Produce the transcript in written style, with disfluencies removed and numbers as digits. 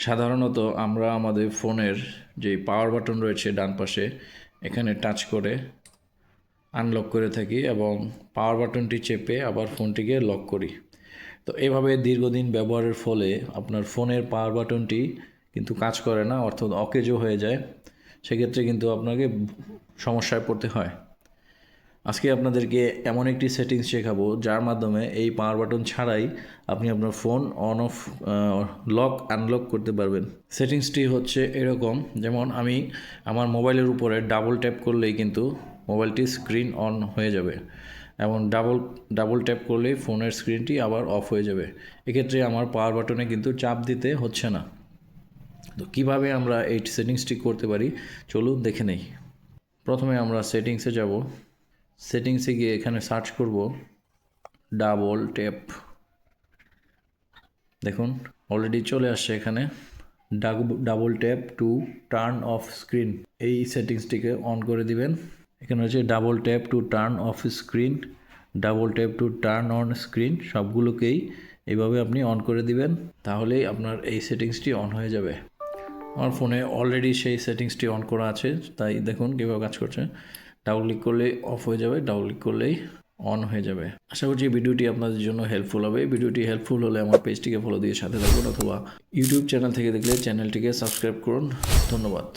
সাধারণত আমরা আমাদের ফোনের যে পাওয়ার বাটন রয়েছে ডান পাশে এখানে টাচ করে আনলক করে থাকি এবং পাওয়ার বাটনটি চেপে আবার ফোনটিকে লক করি। তো এভাবে দীর্ঘদিন ব্যবহারের ফলে আপনার ফোনের পাওয়ার বাটনটি কিন্তু কাজ করে না, অর্থাৎ অকেজো হয়ে যায়। সেক্ষেত্রে কিন্তু আপনাকে সমস্যায় পড়তে হয়। আজকে আপনাদেরকে এমন একটি সেটিংস শেখাবো যার মাধ্যমে এই পাওয়ার বাটন ছাড়াই আপনি আপনার phone on of lock unlock করতে পারবেন। সেটিংসটি হচ্ছে এরকম, যেমন আমি আমার মোবাইলের উপরে ডাবল ট্যাপ করলেই কিন্তু মোবাইলটি স্ক্রিন অন হয়ে যাবে এবং ডাবল ট্যাপ করলেই ফোনের স্ক্রিনটি আবার অফ হয়ে যাবে। এক্ষেত্রে আমার পাওয়ার বাটনে কিন্তু চাপ দিতে হচ্ছে না। তো কীভাবে আমরা এই সেটিংসটি করতে পারি চলুন দেখে নেই। প্রথমে আমরা সেটিংসে যাব। সেটিংসে গিয়ে এখানে সার্চ করব ডাবল ট্যাপ। দেখুন অলরেডি চলে আসছে এখানে double tap to turn off screen. এই সেটিংসটিকে অন করে দিবেন। এখানে হচ্ছে double tap to turn off screen, double tap to turn on screen, সবগুলোকেই এইভাবে আপনি অন করে দিবেন, তাহলেই আপনার এই সেটিংসটি অন হয়ে যাবে। আমার ফোনে অলরেডি সেই সেটিংসটি অন করা আছে, তাই দেখুন কীভাবে কাজ করছে। ডাবল ক্লিক করলেই অফ হয়ে যাবে, ডাবল ক্লিক করলেই অন হয়ে যাবে। আশা করছি ভিডিওটি আপনাদের জন্য হেল্পফুল হবে। ভিডিওটি হেল্পফুল হলে আমার পেজটিকে ফলো দিয়ে সাথে থাকুন, অথবা ইউটিউব চ্যানেল থেকে দেখলে চ্যানেলটিকে সাবস্ক্রাইব করুন। ধন্যবাদ।